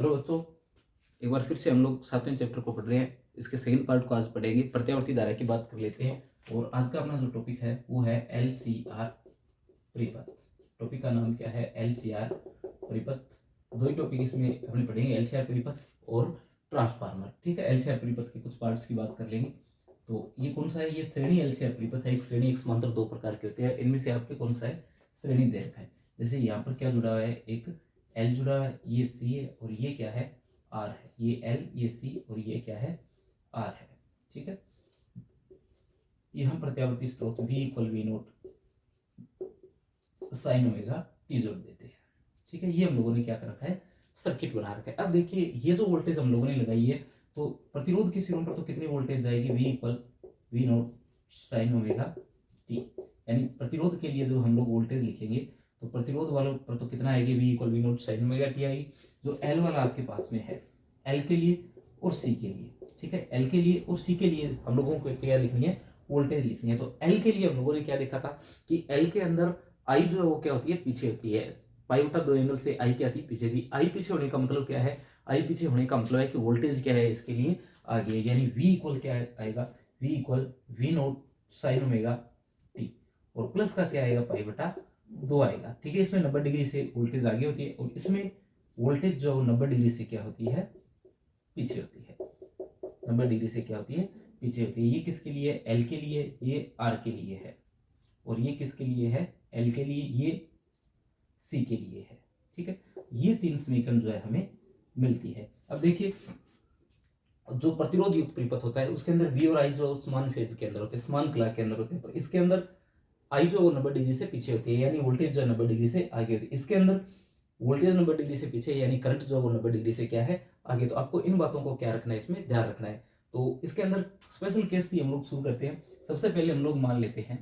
Hello बच्चों, एक बार फिर से हम लोग 7वें चैप्टर को पढ़ रहे हैं। इसके सेकंड पार्ट को आज पढ़ेंगे। प्रत्यावर्ती धारा की बात कर लेते हैं। और आज का अपना जो टॉपिक है वो है LCR परिपथ। टॉपिक का नाम क्या है? LCR परिपथ। दो ही टॉपिक इसमें हमने पढ़ेंगे, LCR परिपथ और ट्रांसफार्मर। ठीक है, LCR परिपथ के कुछ पार्ट्स की बात कर लेंगे। तो ये कौन सा है? ये श्रेणी LCR परिपथ है। एक श्रेणी एक समांतर दो प्रकार के होते हैं। इनमें से आपके कौन सा है? श्रेणी दे रखा है। जैसे यहाँ पर क्या जुड़ा हुआ है? एक L जुड़ा हुआ है, ये C है और ये क्या है? R है। ये L, ये C और ये क्या है? R है। ठीक है, ये हम प्रत्यावर्ती स्रोत V equal V note sine omega T जोड़ देते हैं। ठीक है, ये हम लोगों ने क्या कर रखा है? सर्किट बना रखा है। अब देखिए, ये जो वोल्टेज हम लोगों ने लगाई है, तो प्रतिरोध के सिरों पर तो कितनी वोल्टेज जाएगी? V equal V note sine omega T. यानी प्रतिरोध के लिए जो हम लोग वोल्टेज लिखेंगे, तो प्रतिरोध वालों पर तो कितना आएगी? V equal V note sine omega T आएगी। जो L वाला आपके पास में है, L के लिए और C के लिए, ठीक है, L के लिए और C के लिए हम लोगों को क्या लिखनी है? वोल्टेज लिखनी है। तो L के लिए हम लोगों ने क्या देखा था कि L के अंदर I जो है वो क्या होती है? पीछे होती है। पाई बटा 2 एंगल से I क्या थी? पीछे थी। I पीछे होने का मतलब क्या है? I पीछे होने का मतलब है कि वोल्टेज क्या है इसके लिए? आगे। यानी V इक्वल क्या आएगा? V equal V note sine omega T और प्लस का क्या आएगा? पाई बटा 2 आएगा। ठीक है, इसमें 90 डिग्री से वोल्टेज आगे होती है और इसमें वोल्टेज जो 90 डिग्री से क्या होती है? पीछे होती है। 90 डिग्री से क्या होती है? पीछे होती है। ये किसके लिए? L के लिए, ये R के लिए है। और ये किसके लिए है? L के लिए, ये C के लिए है। ठीक है, ये तीन समीकरण जो है हमें मिलती है। अब देखिए, जो प्रतिरोध युक्त परिपथ होता है उसके अंदर V और I जो समान फेज के अंदर होते हैं, समान कला के अंदर होते हैं, पर इसके अंदर I जो 90 डिग्री से पीछे होती है, यानी वोल्टेज जो 90 डिग्री से आगे होती है। इसके अंदर वोल्टेज 90 डिग्री से पीछे, यानी करंट जो है वो 90 डिग्री से क्या है? आगे। तो आपको इन बातों को क्या रखना है? इसमें ध्यान रखना है। तो इसके अंदर स्पेशल केस ही हम लोग शुरू करते हैं। सबसे पहले हम लोग मान लेते हैं,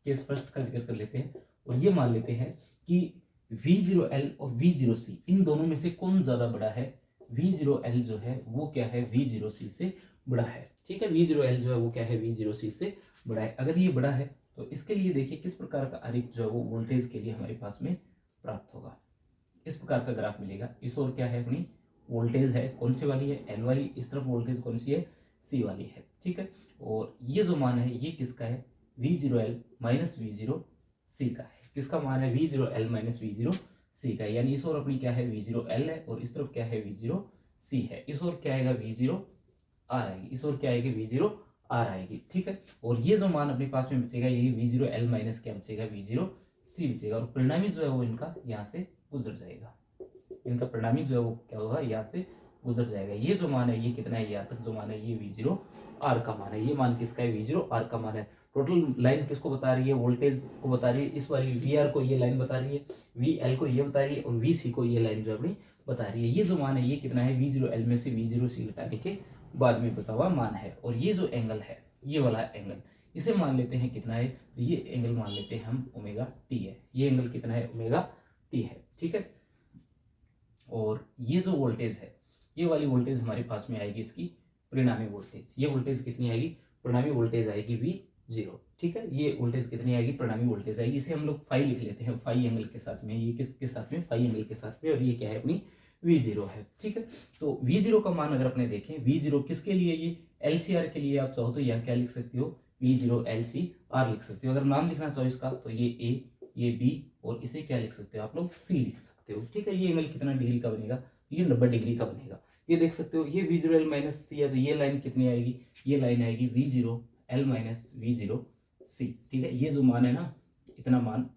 केस फर्स्ट का जिक्र कर लेते हैं और ये मान लेते हैं कि V0L और V0C इन दोनों में से कौन ज्यादा बड़ा है? V0L जो है वो क्या है? V0C से बड़ा है। ठीक है, V0L जो है वो क्या है? V0C से बड़ा है। अगर ये बड़ा है तो इसके लिए देखिए किस प्रकार का आरेख जो है वो वोल्टेज के लिए हमारे पास में प्राप्त होगा। इस प्रकार का ग्राफ मिलेगा। इस ओर क्या है? अपनी वोल्टेज है, कौन सी वाली है? L वाली। इस तरफ वोल्टेज कौन सी है? C वाली है। ठीक है, और ये जो मान है ये किसका है? V0L माइनस V0C का है। किसका मान है? V0L माइनस V0C का है। यानी इस ओर अपनी क्या है? V0L है और इस तरफ क्या है? V0C है। इस ओर क्या आएगा? V0R आएगी। इस ओर क्या आएगी? V0R आएगी। ठीक है, और ये जो मान अपने पास में बचेगा यही V0L माइनस क्या बचेगा? V0C बचेगा। और परिणामी जो है वो इनका यहाँ से गुजर जाएगा। इनका परिणामी जो है वो क्या होगा? यहाँ से गुजर जाएगा। ये जो मान है ये कितना है? यहाँ तक जो मान है ये V0R का मान है। ये मान किसका है? V0R का मान है। टोटल लाइन किसको बता रही है? वोल्टेज को बता रही है। इस वाली VR को ये लाइन बता रही है, VL को ये बता रही है और VC को ये लाइन जो अपनी बता रही है। ये जो मान है ये कितना है? V0L में से V0C घटाने के बाद में बचा हुआ मान है। और ये जो एंगल है, ये वाला एंगल, इसे मान लेते हैं कितना है? तो ये एंगल मान लेते हैं हम ओमेगा टी है। ये एंगल कितना है? ओमेगा टी है। ठीक है, और ये जो वोल्टेज है, ये वाली वोल्टेज हमारे पास में आएगी इसकी परिणामी वोल्टेज। ये वोल्टेज कितनी आएगी? परिणामी वोल्टेज आएगी V0। ठीक है, ये वोल्टेज कितनी आएगी? परिणामी वोल्टेज आएगी। इसे हम लोग फाई लिख लेते हैं, फाई एंगल के साथ में। ये किसके साथ में? फाई एंगल के साथ में। और ये क्या है? अपनी V0 है। ठीक है, तो V0 का मान अगर अपने देखें, V0 किसके लिए? ये LCR के लिए। आप चाहो तो यहाँ क्या लिख सकते हो? V0 LCR लिख सकते हो। अगर नाम लिखना चाहो इसका तो ये A, ये B और इसे क्या लिख सकते हो आप लोग? C लिख सकते हो। ठीक है, ये एंगल कितना डिग्री का बनेगा? ये 90 डिग्री का बनेगा। ये देख सकते हो, ये V0L माइनस C है, तो ये लाइन कितनी आएगी? ये लाइन आएगी V0L माइनस V0C। ठीक है, ये जो मान है ना, इतना मान,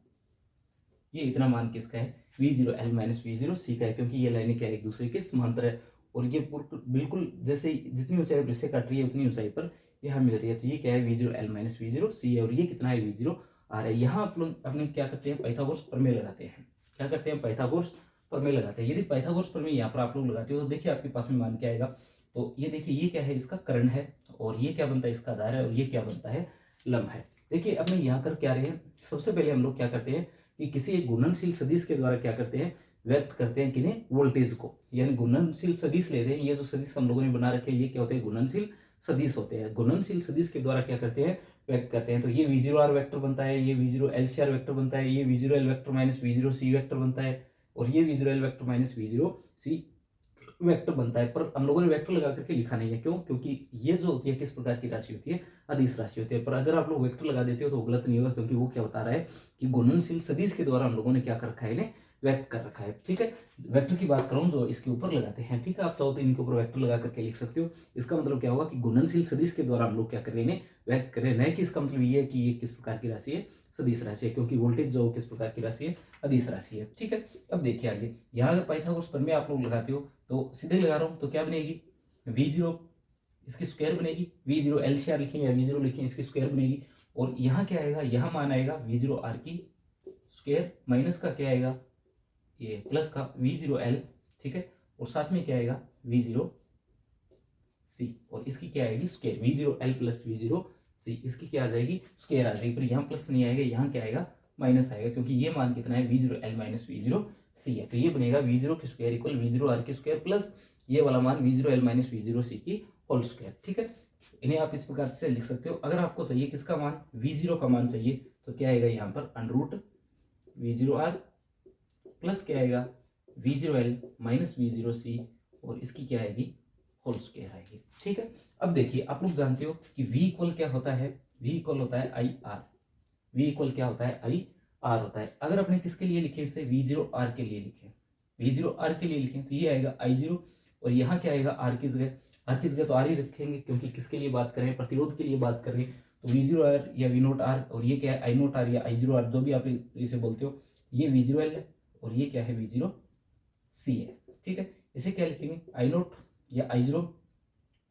ये इतना मान किसका है? V0L माइनस V0C का है, क्योंकि ये लाइनें क्या है? एक दूसरे के समांतर है। और ये बिल्कुल जैसे जितनी ऊंचाई पर इससे कट रही है उतनी ऊंचाई पर यहाँ मिल रही है। तो ये क्या है? V0L माइनस V0C है। और ये कितना है? V0R है। यहाँ आप लोग अपने क्या करते हैं? पाइथागोरस प्रमेय लगाते हैं। क्या करते हैं? पाइथागोरस प्रमेय लगाते हैं। यदि पाइथागोरस प्रमेय यहाँ पर आप लोग लगाते हो तो देखिए आपके पास में मान क्या आएगा? तो ये देखिए, ये क्या है? इसका कर्ण है। और ये क्या बनता है? इसका आधार है। और ये क्या बनता है? लंब है। देखिए अब मैं यहाँ कर क्या रहे हैं? सबसे पहले हम लोग क्या करते हैं कि किसी एक गुणनशील सदिश के द्वारा क्या करते हैं? व्यक्त करते हैं किन्हें? वोल्टेज को। यानी गुणनशील सदिश लेते हैं। ये जो सदिश हम लोगों ने बना रखे हैं ये क्या होते हैं? गुणनशील सदिश होते हैं। गुणनशील सदिश के द्वारा क्या करते हैं? व्यक्त करते हैं। तो ये V0R वेक्टर बनता है, ये V0LCR वेक्टर बनता है, ये V0L vector minus V0C vector बनता है और ये V0L vector minus V0C vector बनता है, पर हम लोगों ने वेक्टर लगा करके लिखा नहीं है। क्यों? क्योंकि ये जो होती है किस प्रकार की राशि होती है, अदिश राशि होती है। पर अगर आप लोग वेक्टर लगा देते हो तो गलत नहीं होगा, क्योंकि वो क्या बता रहा है कि गुणनशील सदिश के द्वारा हम लोगों ने क्या कर रखा है, इन्हें व्यक्त कर रखा है। ठीक है, वेक्टर की बात करूं जो इसके ऊपर लगाते हैं। ठीक है, आप चाहो तो इनके ऊपर वेक्टर लगा करके लिख सकते हो। इसका मतलब क्या होगा कि गुणनशील सदिश के द्वारा हम लोग क्या कर रहे हैं, इन्हें व्यक्त कर रहे हैं। नहीं कि इसका मतलब ये है कि ये किस प्रकार की राशि है, सदिश राशि है, क्योंकि वोल्टेज जो किस प्रकार की राशि है, अदिश राशि है। ठीक है, अब देखिए आगे, यहाँ अगर पाइथागोरस प्रमेय आप लोग लगाते हो तो सीधे लगा रहा हूँ तो क्या बनेगी, v0 इसकी स्क्वायर बनेगी, v0 LCR लिखेंगे या v0 लिखेंगे, इसकी स्क्वायर बनेगी। और यहाँ क्या आएगा, यहाँ मान आएगा v0 r की स्क्वायर माइनस का क्या आएगा, ये प्लस का v0 l। ठीक है, और साथ में क्या आएगा v0 c, और इसकी क्या आएगी square, v0 l plus v0 c, इसकी क्या आ जाएगी स्क्वायर आ जाएगी। पर यहाँ प्लस नहीं आएगा, यहाँ क्या आएगा माइनस आएगा, क्योंकि ये मान कितना है v0 l minus v0 c है। तो ये बनेगा v0 की स्क्वायर इक्वल v0 r की स्क्वायर प्लस ये वाला मान v0 l minus v0 c की होल स्क्वायर। ठीक है, इन्हें आप इस प्रकार से लिख सकते हो। अगर आपको चाहिए किसका मान, v0 का मान चाहिए, तो क्या आएगा यहाँ पर अंडरूट v0 r प्लस क्या आएगा v0 l minus v0 c, और इसकी क्या आएगी होल स्क्वायर आएगी। ठीक है, अब देखिए आप लोग जानते हो कि v इक्वल क्या होता है, v इक्वल होता है आई आर। v इक्वल क्या होता है, आई आर होता है। अगर अपने किसके लिए लिखे, इसे v0 r के लिए लिखे, v0 r के लिए लिखें तो ये आएगा i0, और यहाँ क्या आएगा r की जगह, r की जगह तो r ही रखेंगे, क्योंकि किसके लिए बात करें, प्रतिरोध के लिए बात कर रहे हैं। तो v0 r या v0 r, और ये क्या है i0 r या i0 r, जो भी आप इसे बोलते हो, ये v0 l है और ये क्या है v0 c है। ठीक है, इसे क्या लिखेंगे i0 या i0,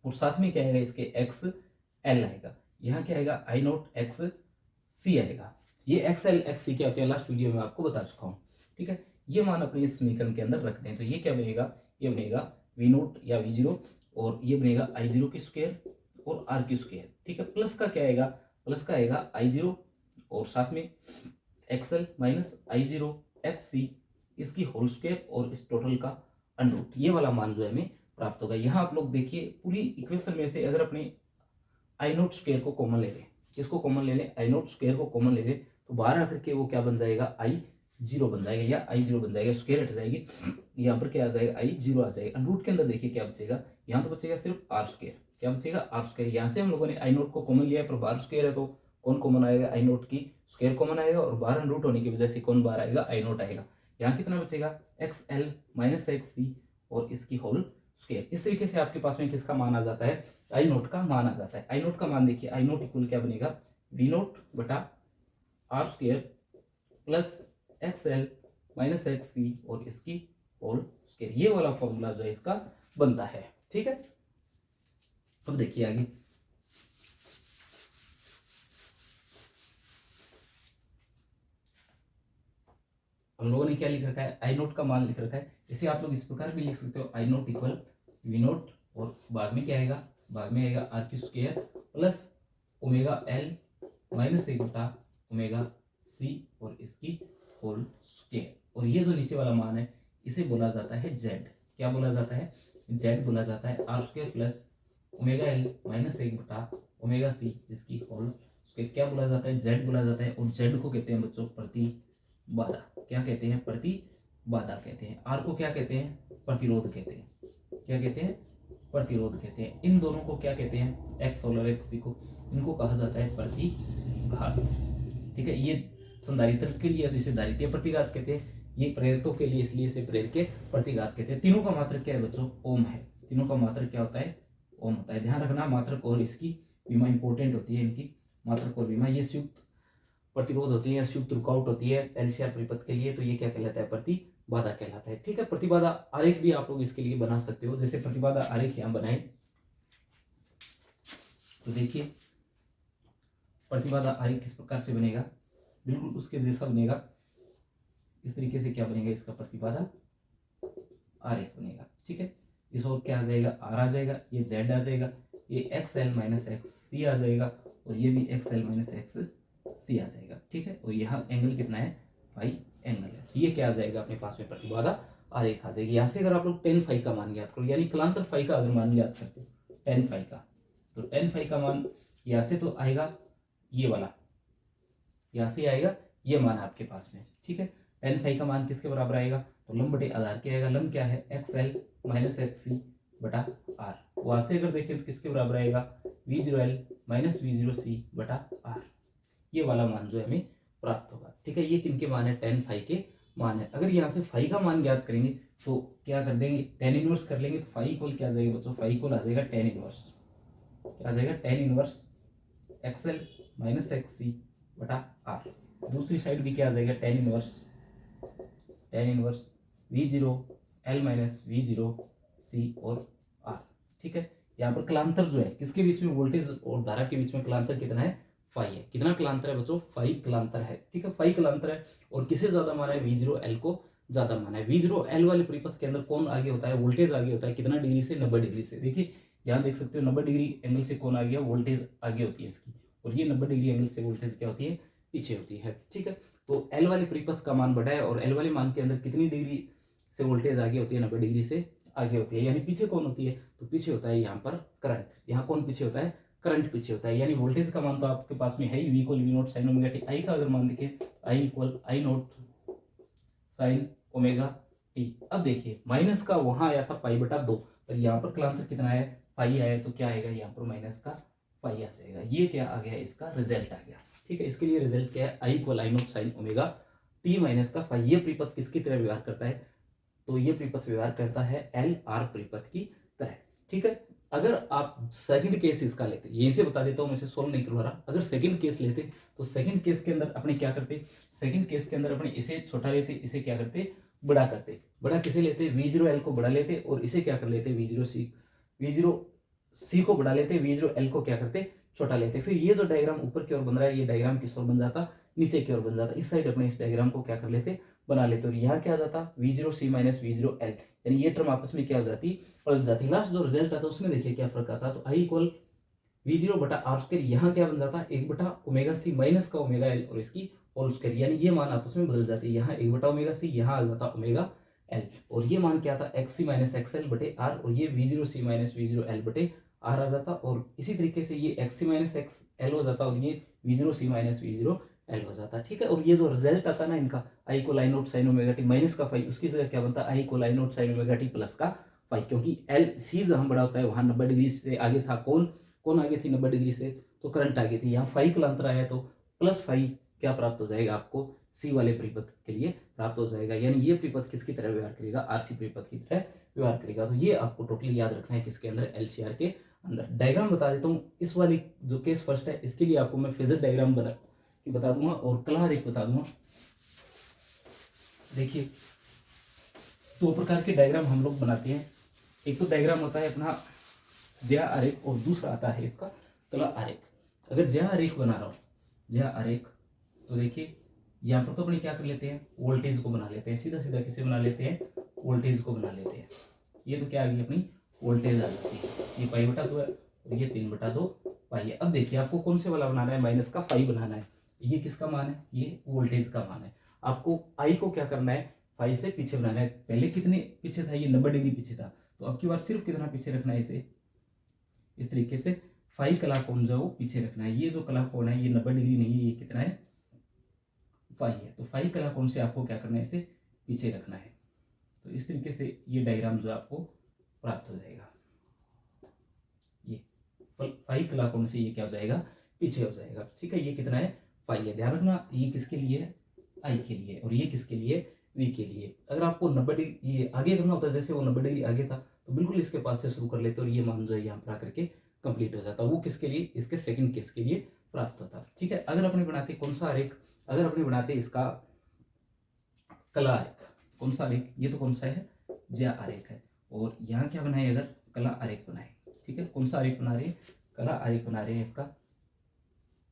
और साथ में क्या आएगा इसके x l आएगा। यहाँ क्या आएगा i0 x c आएगा। ये x l x c क्या होता है लास्ट वीडियो में आपको बता चुका हूँ। ठीक है, ये मान अपने इस समीकरण के अंदर रखते हैं। तो ये क्या बनेगा, ये बनेगा v0 या v0, और ये बनेगा i0 की स्क्वायर और r की स्क्वायर। ठीक है, प्लस का क्या आएगा, प्लस का आएगा i0 और साथ में xl माइनस i0 xc, इसकी होल स्क्वायर और इस टोटल का अंडरूट। ये वाला मान जो है हमें प्राप्त होगा। यहाँ आप लोग देखिए पूरी इक्वेशन में से अगर अपने i0 स्क्वायर को कॉमन ले लें, इसको कॉमन ले लें, i0 स्क्वायर को कॉमन ले लें, तो बाहर आकर के वो क्या बन जाएगा, i0 बन जाएगा, या i0 बन जाएगा, स्क्वायर हट जाएगी, यहाँ पर क्या आ जाएगा i0 आ जाएगा। अंडरूट के अंदर देखिए क्या बचेगा, यहाँ तो बचेगा सिर्फ r स्क्वायर। क्या बचेगा, r स्क्वायर। यहाँ से हम लोगों ने i0 को कॉमन लिया है, पर बाहर स्क्वायर है तो कौन कॉमन आएगा, i0 की स्क्वायर कॉमन आएगा, और बाहर अंडरूट होने की वजह से कौन बाहर आएगा, i0 आएगा। यहाँ कितना बचेगा xl माइनस xc और इसकी होल स्क्वायर। इस तरीके से आपके पास में किसका मान आ जाता है, i0 का मान आ जाता है। i0 का मान देखिए, i0 इक्वल क्या बनेगा, v0 बटा r square plus xl minus xc और इसकी होल स्क्वायर। ये वाला फॉर्मूला जो है इसका बनता है। ठीक है, अब देखिए आगे, हम लोगों ने क्या लिख रखा है, i0 का मान लिख रखा है। इसे आप लोग इस प्रकार भी लिख सकते हो, i0 इक्वल v0, और बाद में क्या आएगा, बाद में आएगा r की square plus omega l minus 1 बटा ओमेगा c और इसकी होल स्क्वायर। और ये जो नीचे वाला मान है इसे बोला जाता है z। क्या बोला जाता है, z बोला जाता है, r square plus omega l minus 1 बटा ओमेगा c इसकी होल स्क्वायर क्या बोला जाता है, z बोला जाता है। और z को कहते हैं बच्चों प्रतिबाधा। क्या कहते हैं, प्रतिबाधा कहते हैं। r को क्या कहते हैं, प्रतिरोध कहते हैं। क्या कहते हैं, प्रतिरोध कहते हैं। इन दोनों को क्या कहते हैं, x और xc को, इनको कहा जाता है प्रतिघात। ठीक है, ये संधारित्र के लिए तो इसे धारितीय प्रतिघात कहते हैं, ये प्रेरकों के लिए इसलिए इसे प्रेरक प्रतिघात कहते हैं। तीनों का मात्रक क्या है बच्चों, ओम है। तीनों का मात्रक क्या होता है, ओम होता है। ध्यान रखना, मात्रक और इसकी विमा इंपॉर्टेंट होती है। इनकी मात्रक और विमा, ये संयुक्त प्रतिरोध होती है, संयुक्त रुकावट होती है एलसीआर परिपथ के लिए, तो ये क्या कहलाता है, प्रतिबाधा कहलाता है। ठीक है, प्रतिबाधा आरेख भी आप लोग इसके लिए बना सकते हो। जैसे प्रतिबाधा आरेख यहाँ बनाए तो देखिए प्रतिबाधा आरेख किस प्रकार से बनेगा, बिल्कुल उसके जैसा बनेगा। इस तरीके से क्या बनेगा, इसका प्रतिबाधा आरेख बनेगा। ठीक है, इस और क्या आ जाएगा, आर आ जाएगा, ये जेड आ जाएगा, ये एक्स एल माइनस एक्स सी आ जाएगा, और ये भी एक्स एल माइनस एक्स सी आ जाएगा। ठीक है, और यहाँ एंगल कितना है, फाई एंगल है। तो ये क्या आ जाएगा अपने पास में, प्रतिबाधा आरेख आ जाएगी। यहाँ से अगर आप लोग टेन फाई का मान ज्ञात करो, यानी कलांतर फाई का अगर मान ज्ञात करते हो टेन फाई का, तो टेन फाई का मान यहाँ से तो आएगा ये वाला, यहाँ से आएगा ये मान आपके पास में। ठीक है, टेन फाई का मान किसके बराबर आएगा, तो लंब बटे आधार क्या आएगा, लंब क्या है x L minus X C बटा आर। वहां से अगर देखें तो किसके बराबर आएगा, V zero L minus V zero C बटा आर। ये वाला मान जो है हमें प्राप्त होगा। ठीक है, ये किनके मान है, टेन फाई के मान है। अगर यहाँ से फाई का मान ज्ञात करेंगे तो क्या कर देंगे, टेन इनवर्स कर लेंगे, तो फाई इक्वल क्या आ जाएगा बच्चों, फाई इक्वल आ जाएगा टेन इनवर्स, क्या आ जाएगा, tan inverse X L minus X C बटा आर। दूसरी साइड भी क्या आ जाएगा, tan inverse V zero L minus V zero C और आर। ठीक है, यहाँ पर कलांतर जो है किसके बीच में, वोल्टेज और धारा के बीच में कलांतर कितना है, फाई है। कितना कलांतर है बच्चों, फाई कलांतर है। ठीक है, फाई कलांतर है और किसे ज्यादा माना है, वी जीरो एल को ज्यादा माना है। वी जीरो एल वाले परिपथ के अंदर कौन आगे होता है, वोल्टेज आगे होता है, कितना डिग्री से, 90 डिग्री से। देखिए यहाँ देख सकते हो 90 डिग्री एंगल से कौन आ गया, वोल्टेज आगे होती है इसकी, और ये 90 डिग्री एंगल से वोल्टेज क्या होती है, पीछे होती है। ठीक है, तो एल वाले परिपथ का मान बड़ा है और एल वाले मान के अंदर कितनी डिग्री से वोल्टेज आगे होती है, 90 डिग्री से आगे होती है। यानी पीछे कौन होती है, तो पीछे होता है यहाँ पर करंट। यहाँ कौन पीछे होता है, करंट पीछे होता है। यानी वोल्टेज का मान तो आपके पास में है ही, V equal V naught sine omega T. I का अगर मान देखें, I equal I naught sine omega T. अब देखिए माइनस का वहां आया था पाई बटा 2, पर यहाँ पर कलांतर कितना है, पाई आया, तो क्या आएगा यहाँ पर माइनस का पाई आ जाएगा। ये क्या आ गया, इसका रिजल्ट आ गया। ठीक है, इसके लिए रिजल्ट क्या है, I equal I naught sine omega T minus का फाई। ये परिपथ किसकी तरह व्यवहार करता है, तो ये परिपथ व्यवहार करता है एल आर परिपथ की तरह। ठीक है, अगर आप सेकंड केस इसका लेते, यहीं से बता देता हूं, मैं इसे सोल्व नहीं करवा रहा। अगर सेकंड केस लेते तो सेकंड केस के अंदर अपने क्या करते, सेकंड केस के अंदर अपने इसे छोटा लेते, इसे क्या करते, बड़ा करते। बड़ा किसे लेते, वी जीरो एल को बड़ा लेते, और इसे क्या कर लेते, वी जीरो सी को बड़ा लेते, वी जीरो एल को क्या करते, छोटा लेते। फिर ये जो डायग्राम ऊपर की ओर बन रहा है, ये डायग्राम किस ओर बन जाता, नीचे की ओर बन जाता। इस साइड अपने इस डायग्राम को क्या कर लेते, बना लेते, और यहाँ क्या आ जाता, we zero C minus V zero L. यानी ये टर्म आपस में क्या हो जाती, पलट जाती। लास्ट जो रिजल्ट आता उसमें देखिए क्या फर्क आता, तो आई इक्वल वी जीरो बटा आर स्क्वायर, यहाँ क्या बन जाता, एक बटा ओमेगा सी माइनस का ओमेगा एल और इसकी होल स्क्वायर। यानी ये मान आपस में बदल जाते हैं, यहाँ एक बटा ओमेगा सी, यहाँ आ जाता ओमेगा एल, और ये मान क्या था, एक्स सी माइनस एक्स एल बटे आर, और ये we zero C minus V zero L बटे आर आ जाता। और इसी तरीके से ये एक्स सी माइनस एक्स एल हो जाता, और ये we zero C minus V zero L हो जाता। ठीक है, और ये जो रिजल्ट आता ना इनका, आई को लाई naught sine omega T minus का फाई, उसकी जगह क्या बनता, आई को लाई naught sine omega T plus का फाई। क्योंकि एल सी जहां बड़ा होता है वहां 90 डिग्री से आगे था, कौन आगे थी 90 डिग्री से, तो करंट आगे थी। यहाँ फाई कलांतर आया तो प्लस फाई क्या प्राप्त हो जाएगा आपको, सी वाले परिपथ के लिए प्राप्त हो जाएगा। यानी ये परिपथ किसकी तरह व्यवहार करेगा, आरसी परिपथ की तरह व्यवहार करेगा। तो ये आपको टोटली याद रखना है किसके अंदर, एलसीआर के अंदर। डायग्राम बता देता हूँ, इस वाली जो केस फर्स्ट है इसके लिए आपको मैं फेजर डायग्राम बता दूंगा और कला आरेख बता दूंगा। देखिए दो प्रकार के डायग्राम हम लोग बनाते हैं, एक तो डायग्राम होता है अपना ज्या आरेख, और दूसरा आता है इसका कला आरेख। अगर ज्या आरेख बना रहा हूं, ज्या आरेख, तो देखिए यहाँ पर तो अपने क्या कर लेते हैं, वोल्टेज को बना लेते हैं, सीधा सीधा किसे बना लेते हैं, वोल्टेज को बना लेते हैं। ये तो क्या आ गई अपनी वोल्टेज आ जाती है, ये पाई बटा 2 है और ये 3 बटा 2 पाई है। अब देखिए आपको कौन से वाला बनाना है, माइनस का फाई बनाना है। ये किसका मान है, ये वोल्टेज का मान है। आपको आई को क्या करना है, फाई से पीछे बनाना है। पहले कितने पीछे था, ये 90 डिग्री पीछे था, तो अब की बार सिर्फ कितना पीछे रखना है इसे, इस तरीके से फाई कला कोण जो पीछे रखना है। ये जो कला कोण है ये 90 डिग्री नहीं है, ये कितना है, फाई है। तो फाई कला कोण से आपको क्या करना है, इसे पीछे रखना है। तो इस तरीके से ये डायग्राम जो आपको प्राप्त हो जाएगा, ये फाई कला कोण से ये क्या हो जाएगा, पीछे हो जाएगा। ठीक है, ये कितना है, फाई है। ध्यान रखना ये किसके लिए है, आई के लिए, और ये किसके लिए, वी के लिए। अगर आपको 90 डिग्री ये आगे करना होता है, जैसे वो 90 डिग्री आगे था, तो बिल्कुल इसके पास से शुरू कर लेते और ये मान जो है यहाँ पर आकर के कंप्लीट हो जाता। वो किसके लिए, इसके सेकंड केस के लिए प्राप्त होता। ठीक है, अगर अपने बनाते कौन सा आरेख, अगर अपने बनाते इसका कला आरेख, कौन सा आरेख, ये तो कौन सा है, ज्या आरेख है, और यहाँ क्या बनाए, अगर कला आरेख बनाए। ठीक है, कौन सा आरेख बना रहे हैं, कला आरेख बना रहे हैं इसका।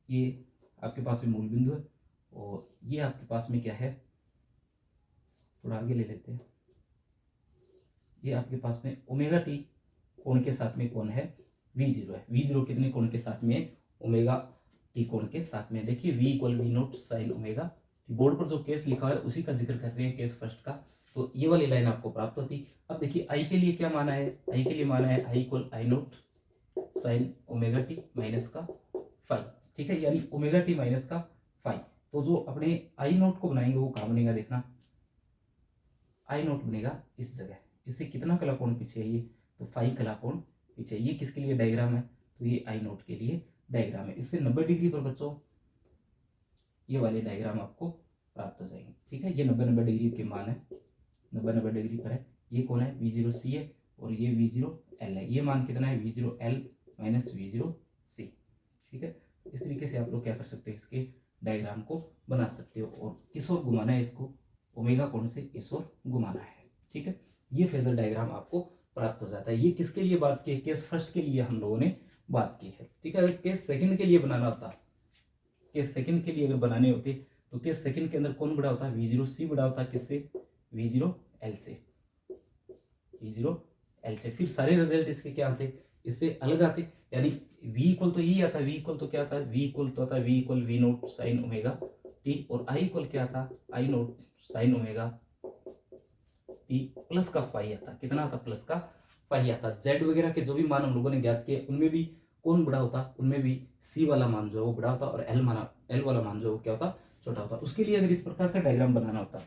ये आपके पास में मूल बिंदु है, और ये आपके पास में क्या है, थोड़ा आगे ले लेते हैं, ये आपके पास में ओमेगा टी कोण के साथ में कौन है, वी जीरो है। वी जीरो कितने कोण के साथ में, ओमेगा टी कोण के साथ में। देखिए V equal V naught sine omega, board पर जो केस लिखा है उसी का जिक्र कर रहे हैं, केस फर्स्ट का। तो ये वाली लाइन आपको प्राप्त होती। अब देखिए आई के लिए क्या माना है, आई के लिए माना है I equal I naught sine omega T minus का फाइव। ठीक है, यानी ओमेगा टी माइनस का फाइव। तो जो अपने आई नोट को बनाएंगे वो कहाँ बनेगा, देखना आई नोट बनेगा इस जगह, इससे कितना कला कोण पीछे है ये, तो 5 कला कोण पीछे। ये किसके लिए डायग्राम है, तो ये आई नोट के लिए डायग्राम है। इससे 90 डिग्री पर बच्चों ये वाले डायग्राम आपको प्राप्त हो जाएंगे। ठीक है, ये 90 डिग्री के मान है, 90 डिग्री पर है। ये कौन है, V0C है और ये V0L है। ये मान कितना है, V0L माइनस V0C। ठीक है, इस तरीके से आप लोग क्या कर सकते हो, इसके डायग्राम को बना सकते हो। और किस ओर घुमाना है इसको, ओमेगा कोण से इस ओर घुमाना है। ठीक है, ये फेजर डायग्राम आपको प्राप्त हो जाता है। ये किसके लिए बात की है, केस फर्स्ट के लिए हम लोगों ने बात की है। ठीक है, अगर केस सेकंड के लिए बनाना होता, केस सेकंड के लिए अगर बनाने होते तो केस सेकंड के अंदर कौन बड़ा होता है, V0C बड़ा होता है किससे, V0L से, V0L से। फिर सारे रिजल्ट इसके क्या आते, इससे अलग आते। यानी V इक्वल तो यही आता है, V इक्वल तो क्या आता है, V इक्वल तो आता है V equal V note sine omega T, और I इक्वल क्या आता, I note sine omega T plus का फाई आता। कितना आता, प्लस का फाई आता। Z वगैरह के जो भी मान हम लोगों ने ज्ञात किए उनमें भी कौन बड़ा होता, उनमें भी C वाला मान जो है वो बड़ा होता, और L वाला मान जो है वो क्या होता, छोटा होता। उसके लिए अगर इस प्रकार का डायग्राम बनाना होता,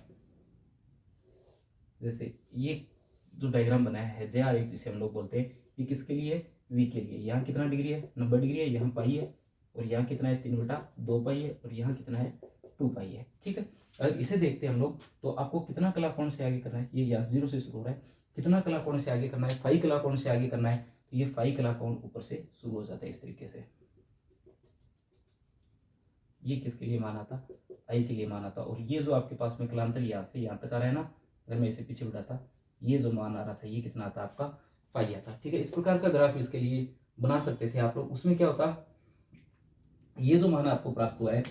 जैसे ये जो डायग्राम बनाया है जे आर जिसे हम लोग बोलते हैं, ये किसके लिए है, V के लिए। यहाँ कितना डिग्री है, 90 डिग्री है, यहाँ पाई है, और यहाँ कितना है, 3/2 पाई है, और यहाँ कितना है, 2 पाई है। ठीक है, अगर इसे देखते हैं हम लोग तो आपको कितना कला कोण से आगे करना है, ये यहाँ 0 से शुरू हो रहा है, कितना कला कोण से आगे करना है, 5 कला कोण से आगे करना है। तो ये 5 कला कोण ऊपर से शुरू हो जाता है इस तरीके से। ये किसके लिए माना था, आई के लिए माना था। और ये जो आपके पास में कलांतर यहाँ से यहाँ तक आ रहा है ना, अगर मैं इसे पीछे बढ़ाता, ये जो मान आ रहा था ये कितना आता आपका, 5 आता। ठीक है, इस प्रकार का ग्राफ इसके लिए बना सकते थे आप लोग। उसमें क्या होता, ये जो मान आपको प्राप्त हुआ है,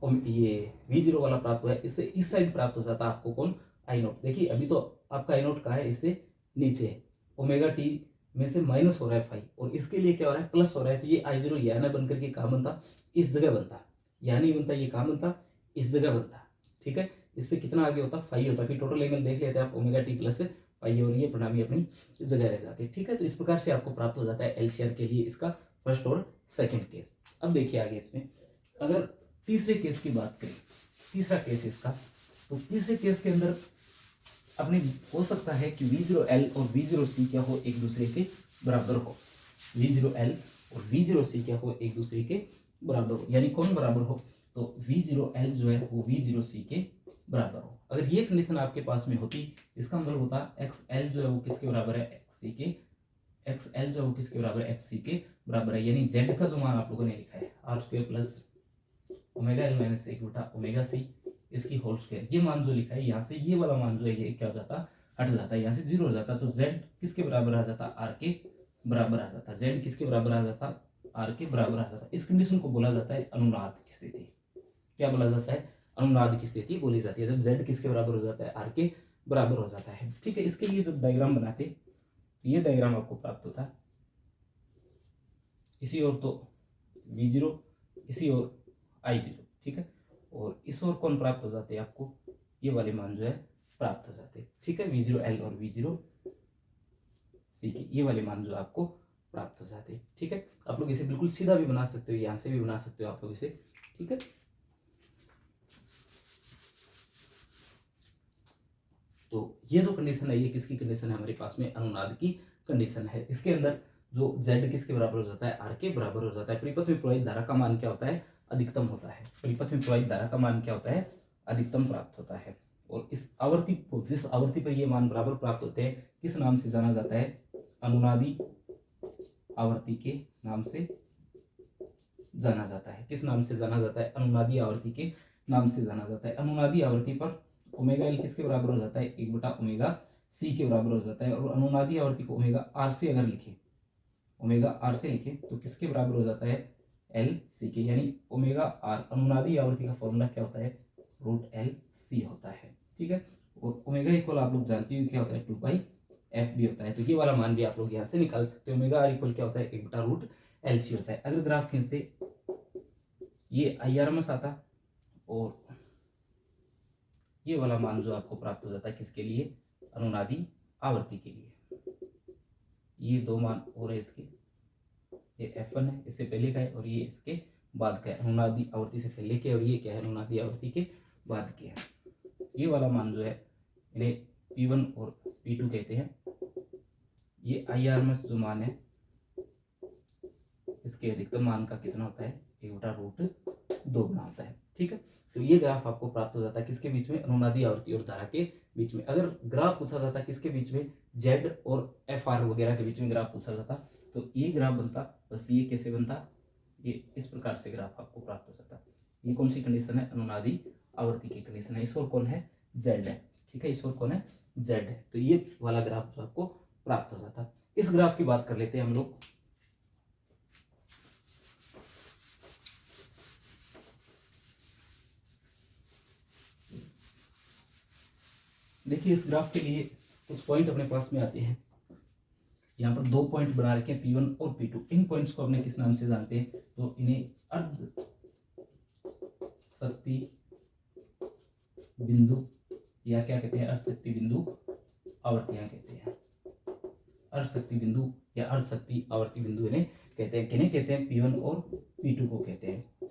ये V0 वाला प्राप्त हुआ है, इससे इस साइड प्राप्त हो जाता आपको कौन, आई नोट। देखिए अभी तो आपका आई नोट कहाँ है, इससे नीचे है, ओमेगा टी में से माइनस हो रहा है 5, और इसके लिए क्या हो रहा है, प्लस हो रहा है। तो ये I0 यहाँ ना बनकर के कहाँ बनता, इस जगह बनता, यहाँ नहीं बनता, ये कहाँ बनता, इस जगह बनता। ठीक है, इससे कितना आगे होता, 5 होता। फिर टोटल एंगल देख लेते हैं आप, ओमेगा टी प्लस 5, और ये प्रणामी अपनी जगह रह जाती है। ठीक है, तो इस प्रकार से आपको प्राप्त हो जाता है एल शेयर के लिए इसका फर्स्ट और सेकेंड केस। अब देखिए आगे इसमें अगर तीसरे केस की बात करें, तीसरा केस इसका, तो तीसरे केस के अंदर अपने हो सकता है कि V0L और V0C क्या हो, एक दूसरे के बराबर हो। V0L और V0C क्या हो, एक दूसरे के बराबर हो। यानी कौन बराबर हो, तो V0L जो है वो V0C के बराबर हो। अगर ये कंडीशन आपके पास में होती, इसका मतलब होता XL जो है वो किसके बराबर है, XC के, XL जो है वो किसके बराबर है, XC के बराबर है। यानी Z का जो मान आप लोगों ने लिखा है R² plus omega L minus 1/ओमेगा C इसकी होल स्क्वायर, ये मान जो लिखा है यहाँ से ये वाला मान जो है ये क्या हो जाता, हट जाता है, यहाँ से 0 हो जाता। तो Z किसके बराबर आ जाता, R के बराबर आ जाता। Z किसके बराबर आ जाता, R के बराबर आ जाता। इस कंडीशन को बोला जाता है अनुनाद की स्थिति। क्या बोला जाता है, अनुनाद की स्थिति बोली जाती है, जब Z किसके बराबर हो जाता है, R के बराबर हो जाता है। ठीक है, इसके लिए जब डायग्राम बनाते तो ये डायग्राम आपको प्राप्त होता है, इसी ओर तो V0, इसी ओर I0। ठीक है, और इस ओर कौन प्राप्त हो जाते हैं आपको, ये वाले मान जो है प्राप्त हो जाते हैं। ठीक है, V0L और V0C के ये वाले मान जो आपको प्राप्त हो जाते हैं। ठीक है, आप लोग इसे बिल्कुल सीधा भी बना सकते हो, यहाँ से भी बना सकते हो आप लोग इसे। ठीक है, तो ये जो कंडीशन है ये किसकी कंडीशन है, हमारे पास में अनुनाद की कंडीशन है। इसके अंदर जो Z किसके बराबर हो जाता है, R के बराबर हो जाता है। परिपथ में प्रवाहित धारा का मान क्या होता है, अधिकतम होता है। परिपथ में प्रवाहित धारा का मान क्या होता है, अधिकतम प्राप्त होता है। और इस आवर्ती को, जिस आवर्ती पर ये मान बराबर प्राप्त होते हैं, किस नाम से जाना जाता है, अनुनादी आवर्ती के नाम से जाना जाता है। किस नाम से जाना जाता है, अनुनादी आवर्ती के नाम से जाना जाता है। अनुनादी आवर्ती पर ओमेगा L किसके बराबर हो जाता है, 1/ओमेगा C के बराबर हो जाता है। और अनुनादी आवर्ती को ओमेगा R से अगर लिखे, ओमेगा R से लिखे तो किसके बराबर हो जाता है, LC के। यानी ओमेगा R अनुनादी आवर्ती का फॉर्मूला क्या होता है, √LC होता है। ठीक है, और ओमेगा इक्वल आप लोग जानते हो क्या होता है, 2πf भी होता है। तो ये वाला मान भी आप लोग यहाँ से निकाल सकते हो। ओमेगा R इक्वल क्या होता है, 1/√LC होता है। अगर ग्राफ खींचते ये IRMS आता, और ये वाला मान जो आपको प्राप्त हो जाता है किसके लिए, अनुनादी आवर्ती के लिए। ये दो मान हो रहे इसके, ये F1 है, इससे पहले का है, और ये इसके बाद का है, अनुनादी आवर्ती से पहले के, और ये क्या है, अनुनादी आवर्ती के बाद के है। ये वाला मान जो है इन्हें P1 और P2 कहते हैं। ये IRMS जो मान है इसके अधिकतम मान का कितना होता है, 1/√2 गुना होता है। ठीक है, तो ये ग्राफ आपको प्राप्त हो जाता है किसके बीच में, अनुनादी आवृत्ति और धारा के बीच में। अगर ग्राफ पूछा जाता किसके बीच में, Z और FR वगैरह के बीच में ग्राफ पूछा जाता तो ये ग्राफ बनता, बस ये कैसे बनता, ये इस प्रकार से ग्राफ आपको प्राप्त हो जाता। ये कौन सी कंडीशन है, अनुनादी आवृत्ति की कंडीशन है। इस ओर कौन है, Z है। ठीक है, इस ओर कौन है, Z है। तो ये वाला ग्राफ जो आपको प्राप्त हो जाता। इस ग्राफ की बात कर लेते हैं हम लोग। देखिए इस ग्राफ के लिए कुछ पॉइंट अपने पास में आते हैं। यहाँ पर 2 पॉइंट बना रखे हैं, P1 और P2। इन पॉइंट्स को अपने किस नाम से जानते हैं, तो इन्हें अर्ध शक्ति बिंदु या क्या कहते हैं, अर्ध शक्ति बिंदु आवर्तियां कहते हैं। अर्ध शक्ति बिंदु या अर्ध शक्ति आवर्ती बिंदु इन्हें कहते हैं। किन्हें कहते हैं, P1 और P2 को कहते हैं।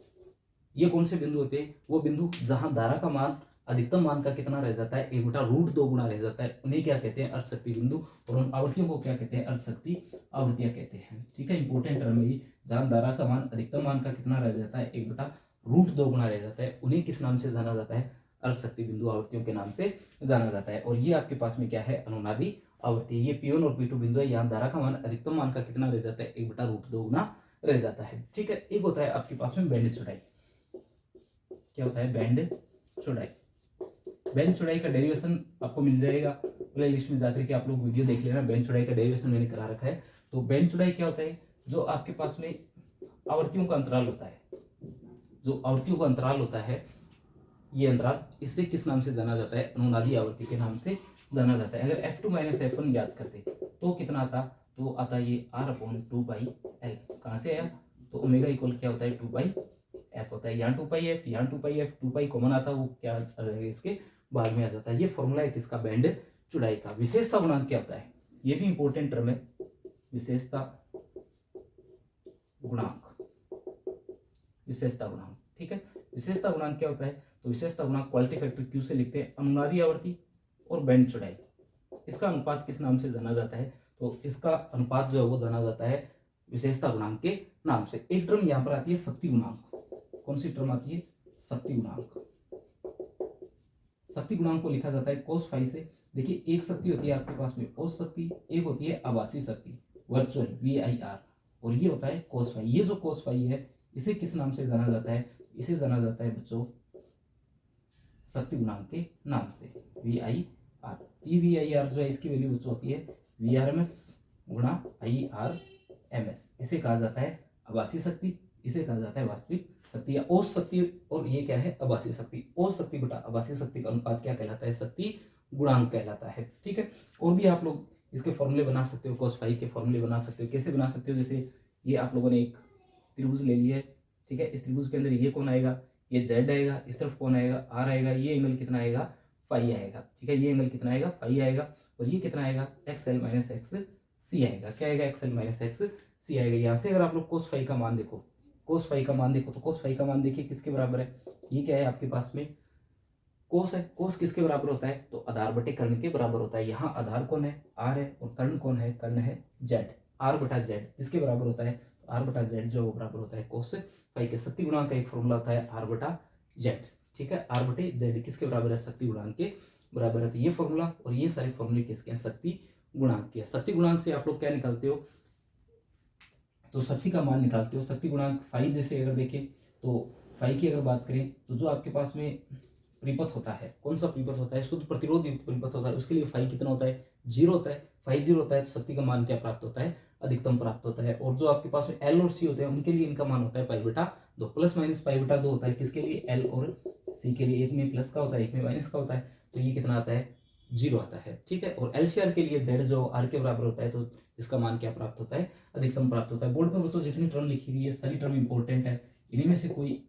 ये कौन से बिंदु होते हैं, वो बिंदु जहां धारा का मान अधिकतम मान का कितना रह जाता है, 1/√2 गुना रह जाता है, उन्हें क्या कहते हैं, अर्ध शक्ति बिंदु। और उन आवृत्तियों को क्या कहते हैं, अर्ध शक्ति आवृत्तियां कहते हैं। ठीक है, इंपॉर्टेंट टर्म है, जहां धारा का मान अधिकतम मान का कितना रह जाता है, 1/√2 गुना रह जाता है, उन्हें किस नाम से जाना जाता है, अर्ध शक्ति बिंदु आवृत्तियों के नाम से जाना जाता है। और ये आपके पास में क्या है, अनुनादी आवृत्ति। ये P1 और P2 बिंदु है, यहाँ धारा का मान अधिकतम मान का कितना रह जाता है, 1/√2 गुना रह जाता है। ठीक है, एक होता है आपके पास में बैंड चौड़ाई। क्या होता है, बैंड चौड़ाई। बैंड चौड़ाई का डेरिवेशन आपको मिल जाएगा प्ले लिस्ट में जाकर के, आप लोग वीडियो देख लेना। बैंड चौड़ाई का डेरिवेशन मैंने करा रखा है। तो बैंड चौड़ाई क्या होता है, जो आपके पास में आवर्तियों का अंतराल होता है, जो आवर्तियों का अंतराल होता है, ये अंतराल, इससे किस नाम से जाना जाता है, अनुनादी आवृत्ति के नाम से जाना जाता है। अगर F2 - F1 ज्ञात करते तो कितना आता, तो आता ये R/2πL। कहाँ से आया, तो ओमेगा इक्वल क्या होता है, 2πF होता है। यहाँ 2πF, यहाँ 2πF, 2π कॉमन आता है, वो क्या इसके बाद में आ जाता है। ये फॉर्मूला है किसका, बैंड चौड़ाई का। विशेषता गुणांक क्या होता है, ये भी इंपॉर्टेंट टर्म है, विशेषता गुणांक। विशेषता गुणांक, ठीक है, विशेषता गुणांक क्या होता है, तो विशेषता गुणांक क्वालिटी फैक्टर Q से लिखते हैं, अनुनादी आवृत्ति और बैंड चौड़ाई। इसका अनुपात किस नाम से जाना जाता है, तो इसका अनुपात जो है वो जाना जाता है विशेषता गुणांक के नाम से। एक टर्म यहाँ पर आती है शक्ति गुणांक। कौन सी टर्म आती है, शक्ति गुणांक। शक्ति गुणांक को लिखा जाता है cos फाई से। देखिए एक शक्ति होती है आपके पास में औसत शक्ति, एक होती है आभासी शक्ति वर्चुअल VIR, और ये होता है cos फाई। ये जो cos फाई है इसे किस नाम से जाना जाता है, इसे जाना जाता है बच्चों शक्ति गुणांक के नाम से, VIR। ये VIR जो है इसकी वैल्यू बच्चों होती है VRMS गुणा IRMS। इसे कहा जाता है आभासी शक्ति, इसे कहा जाता है वास्तविक शक्ति या औसत शक्ति। और ये क्या है, आभासी शक्ति। औसत शक्ति बटा आभासी शक्ति का अनुपात क्या कहलाता है, शक्ति गुणांक कहलाता है। ठीक है, और भी आप लोग इसके फॉर्मूले बना सकते हो, cos फाई के फॉर्मूले बना सकते हो। कैसे बना सकते हो, जैसे ये आप लोगों ने एक त्रिभुज ले लिया है, ठीक है, इस त्रिभुज के अंदर ये कौन आएगा, ये Z आएगा, इस तरफ कौन आएगा, R आएगा, ये एंगल कितना आएगा, फाई आएगा। ठीक है, ये एंगल कितना आएगा, फाई आएगा, और ये कितना आएगा, XL - XC आएगा। क्या आएगा, XL - XC आएगा। यहाँ से अगर आप लोग cos फाई का मान देखो, cos फाई का मान देखो, तो cos फाई का मान देखिए किसके बराबर है, ये क्या है आपके पास में कोस है। कोस किसके बराबर होता है, तो आधार बटे कर्ण के बराबर होता है। यहाँ आधार कौन है, R है, और कर्ण कौन है, कर्ण है Z। R बटा Z किसके बराबर होता है, तो R बटा Z जो बराबर होता है कोस फाई के। शक्ति गुणांक का एक फॉर्मूला होता है R बटा Z। ठीक है, R बटे Z किसके बराबर है, शक्ति गुणांक के बराबर है। तो ये फॉर्मूला और ये सारे फॉर्मूले किसके हैं, शक्ति गुणांक के। शक्ति गुणांक से आप लोग क्या निकालते हो, तो शक्ति का मान निकालते हो। शक्ति गुणांक फाई जैसे अगर देखें, तो फाई की अगर बात करें, तो जो आपके पास में परिपथ होता है, कौन सा परिपथ होता है, शुद्ध प्रतिरोध युक्त परिपथ होता है, उसके लिए फाई कितना होता है, 0 होता है। फाई 0 होता है तो शक्ति का मान क्या प्राप्त होता है, अधिकतम प्राप्त होता है। और जो आपके पास में L और C होते हैं उनके लिए इनका मान होता है π/2, प्लस माइनस π/2 होता है किसके लिए, L और C के लिए। एक में प्लस का होता है, एक में माइनस का होता है, तो ये कितना आता है, 0 आता है। ठीक है, और LCR के लिए Z जो R के बराबर होता है, तो इसका मान क्या प्राप्त होता है, अधिकतम प्राप्त होता है। बोर्ड पर बच्चों जितनी टर्म लिखी हुई है सारी टर्म इंपॉर्टेंट है, इन्हीं में से कोई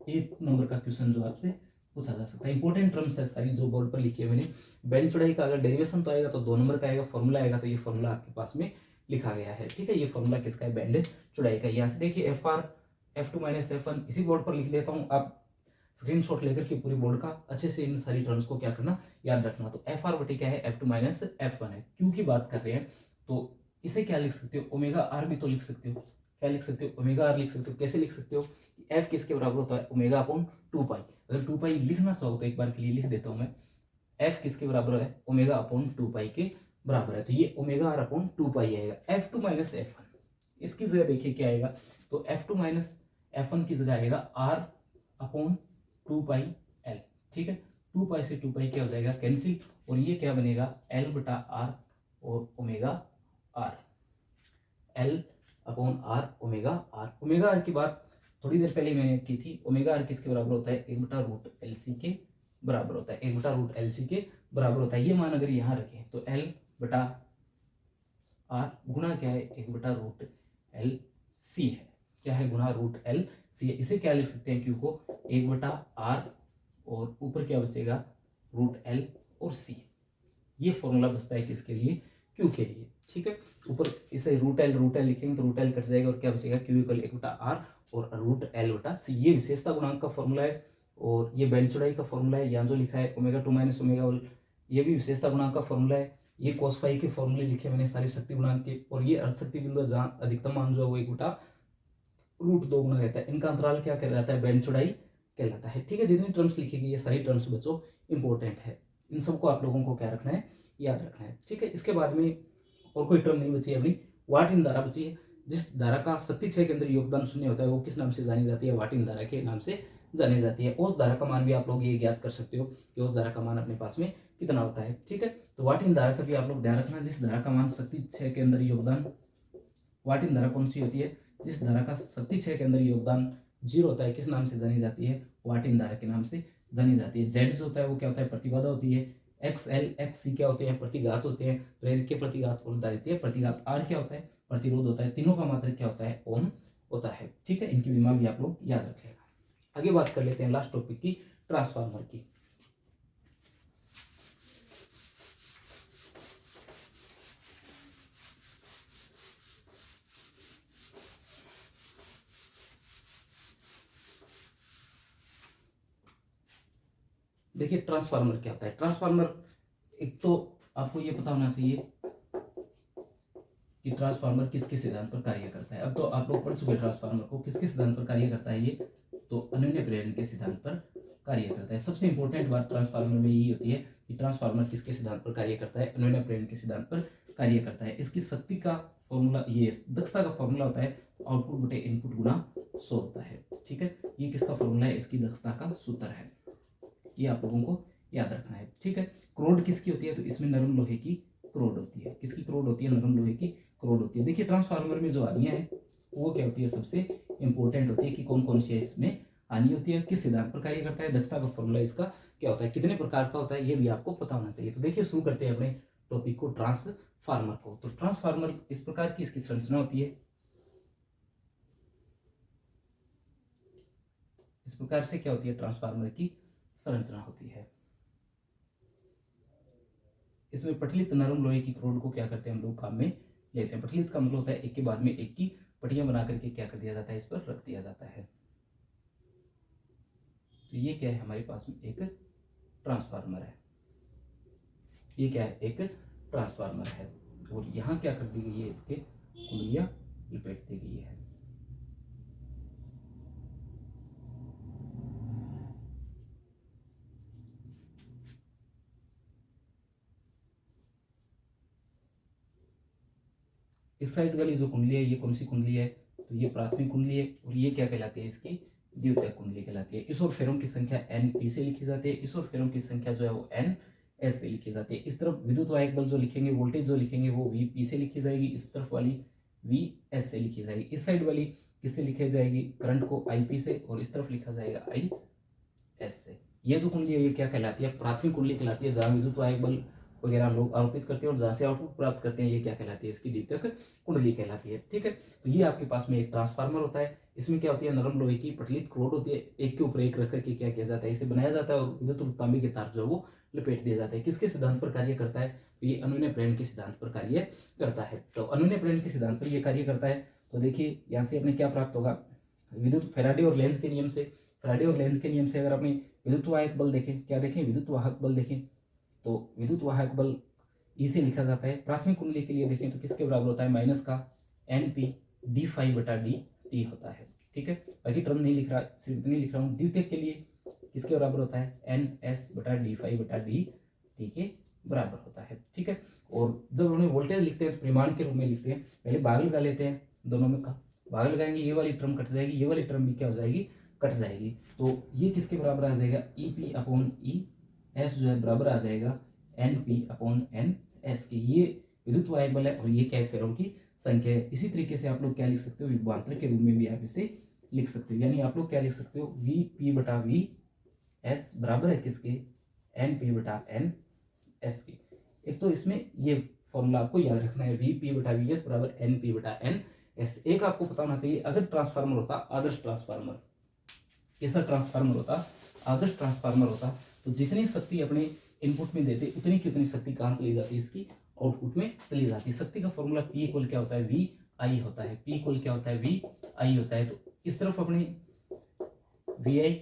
एक नंबर का क्वेश्चन जो आपसे पूछा जा सकता है। इंपॉर्टेंट टर्म्स है सारी जो बोर्ड पर लिखी है मैंने। बैंड चौड़ाई का अगर डेरिवेशन तो आएगा तो 2 नंबर का आएगा, फॉर्मूला आएगा तो ये फॉर्मूला आपके पास में लिखा गया है। ठीक है, ये फॉर्मूला किसका है, बैंड चौड़ाई का। यहाँ से देखिए FR F2 - F1 इसी बोर्ड पर लिख लेता हूँ। आप स्क्रीनशॉट लेकर के पूरी बोर्ड का अच्छे से इन सारी टर्म्स को क्या करना, याद रखना। तो एफ आर बटे क्या है, F2 माइनस F1 है। क्यू की बात कर रहे हैं तो इसे क्या लिख सकते हो, ओमेगा आर भी तो लिख सकते हो। क्या लिख सकते हो, ओमेगा आर लिख सकते हो। कैसे लिख सकते हो, एफ किसके बराबर होता है, ओमेगा अपॉन 2 पाई। अगर 2 पाई लिखना चाहो तो एक बार के लिए लिख देता हूं मैं, एफ किसके बराबर है, ओमेगा अपॉन 2 पाई के बराबर है। तो ये ओमेगा आर अपॉन 2 पाई आएगा। F2 माइनस F1 इसकी जगह देखिए क्या आएगा, तो F2 माइनस F1 की जगह आएगा आर अपॉन 2 पाई एल। ठीक है, 2 पाई से 2 पाई क्या हो जाएगा, कैंसिल, और ये क्या बनेगा, एल बटा आर और omega R, L upon R omega R. Omega R की बात थोड़ी देर पहले मैंने की थी। ओमेगा आर किसके बराबर होता है, 1/√LC के बराबर होता है, 1/√LC के बराबर होता है। ये मान अगर यहाँ रखें तो एल बटा आर गुणा क्या है, 1/√LC है। क्या है, गुणा √LC है। इसे क्या लिख सकते हैं, क्यू को 1/r और ऊपर क्या बचेगा, √L और C। ये फॉर्मूला बचता है किसके लिए, क्यू के लिए। ठीक है, ऊपर इसे √L लिखेंगे तो √L कट जाएगा और क्या बचेगा, क्यू इक्वल 1/r और √L/C। ये विशेषता गुणांक का फॉर्मूला है और ये बेंच चौड़ाई का फॉर्मूला है। यहाँ जो लिखा है ओमेगा 2 माइनस ओमेगा 1, ये भी विशेषता गुणांक का फॉर्मूला है। ये cos फाई के फॉर्मूले लिखे मैंने सारे शक्ति गुणांक के, और ये अर्धशक्ति बिंदु जहाँ अधिकतम मान जो है वो 1/√2 गुना रहता है। इनका अंतराल क्या कहलाता है, बेंच चौड़ाई कहलाता है। ठीक है, जितनी टर्म्स लिखी गई ये सारी टर्म्स बच्चों इंपॉर्टेंट है। इन सबको आप लोगों को क्या रखना है, याद रखना है। ठीक है, इसके बाद में और कोई टर्म नहीं बची है अपनी, वाट इन धारा बची है। जिस धारा का शक्ति क्षय के अंदर योगदान शून्य होता है वो किस नाम से जानी जाती है, वाट इन धारा के नाम से जानी जाती है। उस धारा का मान भी आप लोग ये ज्ञात कर सकते हो कि उस धारा का मान अपने पास में कितना होता है। ठीक है, तो वाट इन धारा का भी आप लोग ध्यान रखना। जिस धारा का मान शक्ति क्षय के अंदर योगदान, वाट इन धारा कौन सी होती है, जिस धारा का शक्ति क्षय के अंदर योगदान 0 होता है, किस नाम से जानी जाती है, वाट इन धारा के नाम से जानी जाती है। जेड जो होता है वो क्या होता है, प्रतिबाधा होती है। XL XC क्या होते हैं, प्रतिघात होते हैं, प्रेरक के प्रतिघात और दारित्य प्रतिघात। R क्या होता है, प्रतिरोध होता है। तीनों का मात्रक क्या होता है, ओम होता है। ठीक है, इनकी बीमा भी आप लोग याद रखिएगा। आगे बात कर लेते हैं लास्ट टॉपिक की, ट्रांसफार्मर की। देखिए ट्रांसफार्मर क्या होता है। ट्रांसफार्मर, एक तो आपको ये पता होना चाहिए कि ट्रांसफार्मर किसके सिद्धांत पर कार्य करता है। अब तो आप लोग पढ़ चुके ट्रांसफार्मर को, किसके सिद्धांत पर कार्य करता है ये, तो अनन्य प्रेरण के सिद्धांत पर कार्य करता है। सबसे इंपॉर्टेंट बात ट्रांसफार्मर में यही होती है कि ट्रांसफार्मर किसके सिद्धांत पर कार्य करता है, अनन्य प्रेरण के सिद्धांत पर कार्य करता है। इसकी शक्ति का फॉर्मूला, ये दक्षता का फॉर्मूला होता है आउटपुट बटे इनपुट गुना 100 होता है। ठीक है, ये किसका फॉर्मूला है, इसकी दक्षता का सूत्र है। ये आप लोगों को याद रखना है। ठीक है, क्रोड किसकी होती है, तो इसमें नरम लोहे की क्रोड होती है। किसकी क्रोड होती है, नरम लोहे की क्रोड होती है। देखिए ट्रांसफार्मर में जो हानियां हैं वो क्या होती है, सबसे इंपॉर्टेंट होती है कि कौन कौन सी है इसमें हानि होती है, किस सिद्धांत पर कार्य करता है, दक्षता का फॉर्मूला इसका क्या होता है, कितने प्रकार का होता है, ये भी आपको पता होना चाहिए। तो देखिए शुरू करते हैं अपने टॉपिक को, ट्रांसफार्मर को। तो ट्रांसफार्मर इस प्रकार की इसकी संरचना होती है, इस प्रकार से क्या होती है, ट्रांसफार्मर की संरचना होती है। इसमें पटलित नरम लोहे की क्रोड को क्या करते हैं हम लोग काम में लेते हैं। पटलित का मतलब होता है एक के बाद में एक की पटियां बना करके क्या कर दिया जाता है, इस पर रख दिया जाता है। तो ये क्या है, हमारे पास में एक ट्रांसफार्मर है। ये क्या है, एक ट्रांसफार्मर है। और यहाँ क्या कर दी गई है, इसके कुंडलियां लपेट दी गई है। इस साइड वाली जो कुंडली है ये कौन सी कुंडली है, तो ये प्राथमिक कुंडली है। और ये क्या कहलाती है, इसकी द्वितीयक कुंडली कहलाती है। इस ओर फेरों की संख्या N P से लिखी जाती है, इस ओर फेरों की संख्या जो है वो N S से लिखी जाती है। इस तरफ विद्युत वाहक बल जो लिखेंगे, वोल्टेज जो लिखेंगे वो V P से लिखी जाएगी, इस तरफ वाली V S से लिखी जाएगी। इस साइड वाली किससे लिखी जाएगी, करंट को I P से, और इस तरफ लिखा जाएगा I S से। ये जो कुंडली है ये क्या कहलाती है, प्राथमिक कुंडली कहलाती है, जहाँ विद्युत वाहक बल वगैरह हम लोग आरोपित करते हैं और जहाँ से आउटपुट प्राप्त करते हैं, ये क्या कहलाती है, इसकी द्वितीयक कुंडली कहलाती है। ठीक है, तो ये आपके पास में एक ट्रांसफार्मर होता है। इसमें क्या होती है, नरम लोहे की पटलित क्रोड होती है, एक के ऊपर एक रख करके क्या किया जाता है, इसे बनाया जाता है और विद्युत और तांबे के तार जो है वो लपेट दिया जाता है। किसके सिद्धांत पर कार्य करता है, तो ये अनुनय प्रेरण के सिद्धांत पर कार्य करता है। तो अनुनय प्रेरण के सिद्धांत पर यह कार्य करता है। तो देखिए यहाँ से अपने क्या प्राप्त होगा, विद्युत फैराडे और लेंज के नियम से फैराडे और लेंज के नियम से अगर अपनी विद्युत वाहक बल देखें, क्या देखें, विद्युत वाहक बल देखें, तो विद्युत वाहक बल ई से लिखा जाता है। प्राथमिक कुंडली के लिए देखें तो किसके बराबर होता है, माइनस का NP d∅/dt होता है। ठीक है, बाकी टर्म नहीं लिख रहा, सिर्फ इतनी लिख रहा हूँ। द्वितीयक के लिए किसके बराबर होता है, NS/d∅/dt के बराबर होता है। ठीक है, और जब उन्हें वोल्टेज लिखते हैं तो परिमाण के रूप में लिखते हैं। पहले भाग लगा लेते हैं, दोनों में का भाग लगाएंगे, ये वाली टर्म कट जाएगी, ये वाली टर्म भी क्या हो जाएगी, कट जाएगी। तो ये किसके बराबर आ जाएगा, EP/E, S जो है बराबर आ जाएगा NP/NS के। ये विद्युत वाहक बल है और ये क्या है, फेरों की संख्या है। इसी तरीके से आप लोग क्या लिख सकते हो, विभवांतर के रूप में भी आप इसे लिख सकते हो। यानी आप लोग क्या लिख सकते हो, VP/VS बराबर है किसके, NP/NS के। एक तो इसमें ये फॉर्मूला आपको याद रखना है, VP/VS बराबर NP/NS। एक आपको पता होना चाहिए, अगर ट्रांसफार्मर होता आदर्श ट्रांसफार्मर, कैसा ट्रांसफार्मर होता, आदर्श ट्रांसफार्मर होता, तो जितनी शक्ति अपने इनपुट में देते उतनी की उतनी शक्ति कहाँ चली जाती है, इसकी आउटपुट में चली जाती है। शक्ति का फॉर्मूला P इक्वल क्या होता है, VI होता है। P इक्वल क्या होता है, VI होता है। तो इस तरफ अपनी VI,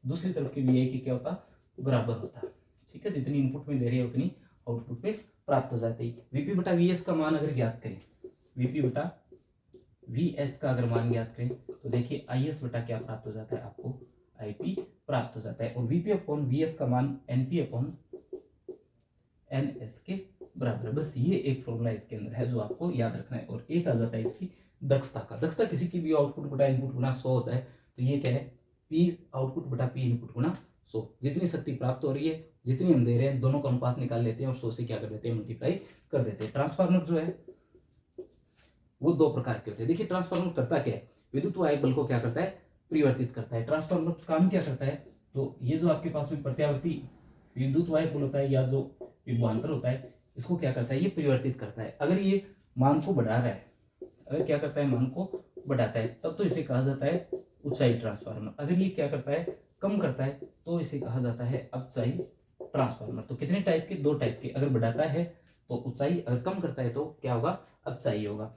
दूसरी तरफ की VI की क्या होता, बराबर होता। ठीक है, जितनी इनपुट में दे रही है उतनी आउटपुट में प्राप्त हो जाती है। VP/VS का मान अगर ज्ञात करें, VP/VS का अगर मान ज्ञात करें तो देखिए IS बटा क्या प्राप्त हो जाता है, आपको IP प्राप्त हो जाता है। और VP/VS का मान NP/NS के बराबर। बस ये एक फॉर्मूला इसके अंदर है जो आपको याद रखना है। और एक आ जाता है इसकी दक्षता का। दक्षता किसी की भी आउटपुट बटा इनपुट गुना 100 होता है। तो ये क्या है, P आउटपुट बटा P इनपुट गुना 100। जितनी शक्ति प्राप्त हो रही है, जितनी हम दे रहे हैं, दोनों का अनुपात निकाल लेते हैं और 100 से क्या कर देते हैं, मल्टीप्लाई कर देते हैं। ट्रांसफार्मर जो है वो दो प्रकार के होते हैं। देखिए ट्रांसफार्मर करता क्या है, विद्युत वाहक बल को क्या करता है, परिवर्तित करता है। ट्रांसफार्मर काम क्या करता है, तो ये जो आपके पास में प्रत्यावर्ती विद्युत वाहक बल होता है या जो विभवांतर होता है, इसको क्या करता है, ये परिवर्तित करता है। अगर ये मान को बढ़ा रहा है, अगर क्या करता है, मान को बढ़ाता है, तब तो इसे कहा जाता है ऊंचाई ट्रांसफार्मर। अगर ये क्या करता है, कम करता है, तो इसे कहा जाता है अपचाई ट्रांसफार्मर। तो कितने टाइप के, दो टाइप के। अगर बढ़ाता है तो ऊंचाई, अगर कम करता है तो क्या होगा, अपचाई होगा।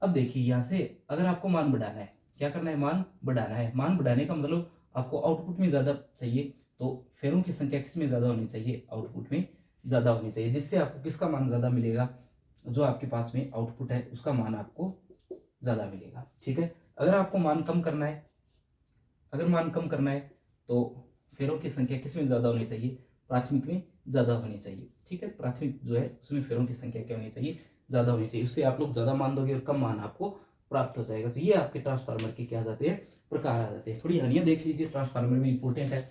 अब देखिए यहाँ से अगर आपको मान बढ़ाना है, क्या करना है, मान बढ़ाना है। मान बढ़ाने का मतलब आपको आउटपुट में ज़्यादा चाहिए, तो फेरों की संख्या किस में ज़्यादा होनी चाहिए, आउटपुट में ज़्यादा होनी चाहिए। जिससे आपको किसका मान ज़्यादा मिलेगा, जो आपके पास में आउटपुट है उसका मान आपको ज़्यादा मिलेगा। ठीक है, अगर आपको मान कम करना है, अगर मान कम करना है तो फेरों की संख्या किस में ज़्यादा होनी चाहिए, प्राथमिक में ज़्यादा होनी चाहिए। ठीक है, प्राथमिक जो है उसमें फेरों की संख्या क्या होनी चाहिए, ज़्यादा होनी चाहिए। उससे आप लोग ज़्यादा मान दोगे और कम मान आपको प्राप्त हो जाएगा। तो ये आपके ट्रांसफार्मर के क्या आ जाते हैं, प्रकार आ जाते हैं। थोड़ी हानियां देख लीजिए, ट्रांसफार्मर में इंपॉर्टेंट है।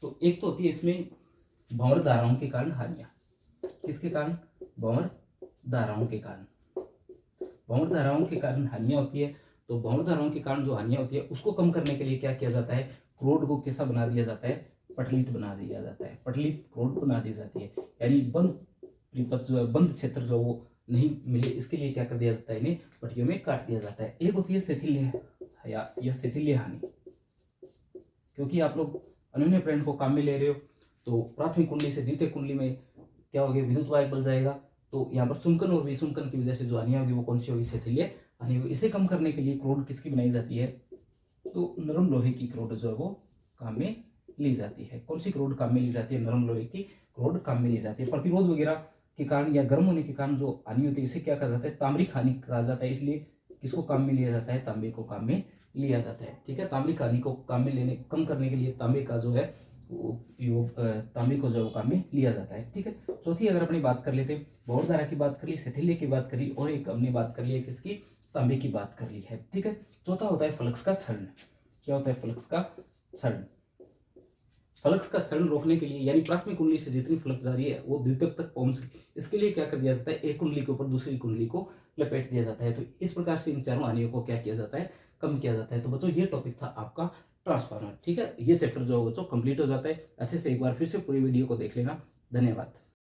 तो एक तो होती है इसमें भंवर धाराओं के कारण हानियां। किसके कारण, भंवर धाराओं के कारण। भंवर धाराओं के कारण हानियां होती है। तो भंवर धाराओं के कारण जो हानियां होती है उसको कम करने के लिए क्या किया जाता है, क्रोड को कैसा बना दिया जाता है, पटलित बना दिया जाता है। पटलित क्रोड बना दी जाती है, यानी बंद परिपथ जो है, बंद क्षेत्र जो वो नहीं मिले, इसके लिए क्या कर दिया जाता है, इन्हें पट्टियों में काट दिया जाता है। एक होती है शिथिल्य ह्रास या शिथिल्य हानि। क्योंकि आप लोग अनुन्य प्रेरण को काम में ले रहे हो, तो प्राथमिक कुंडली से द्वितीय कुंडली में क्या होगा, विद्युत वाहक बल जाएगा। तो यहाँ पर चुंबकन और विचुंबकन की वजह से जो हानियां होगी वो कौन सी होगी, शिथिल्य हानि होगी। इसे कम करने के लिए क्रोड किसकी बनाई जाती है, तो नरम लोहे की क्रोड जो है वो काम में ली जाती है। कौन सी क्रोड काम में ली जाती है, नरम लोहे की क्रोड काम में ली जाती है। प्रतिरोध वगैरह के कारण या गर्म होने के कारण जो हानि होती है इसे क्या कहा जाता है, ताम्रिक हानि कहा जाता है। इसलिए किसको काम में लिया जाता है, तांबे को काम में लिया जाता है। ठीक है, ताम्रिक हानि को काम में लेने, कम करने के लिए तांबे का जो है तांबे को जो है काम में लिया जाता है। ठीक है, चौथी अगर अपनी बात कर लेते हैं, भंवर धारा की बात कर ली, शिथिल्य की बात कर ली, और एक हमने बात कर ली है किसकी, तांबे की बात कर ली है। ठीक है, चौथा होता है फ्लक्स का क्षरण। क्या होता है, फ्लक्स का क्षरण। फ्लक्स का क्षरण रोकने के लिए, यानी प्राथमिक कुंडली से जितनी फ्लक्स जा रही है वो द्वितीयक तक पहुंच सके, इसके लिए क्या कर दिया जाता है, एक कुंडली के ऊपर दूसरी कुंडली को लपेट दिया जाता है। तो इस प्रकार से इन चारों हानियों को क्या किया जाता है, कम किया जाता है। तो बच्चों ये टॉपिक था आपका ट्रांसफार्मर। ठीक है, ये चैप्टर जो है बच्चों कंप्लीट हो जाता है। अच्छे से एक बार फिर से पूरी वीडियो को देख लेना। धन्यवाद।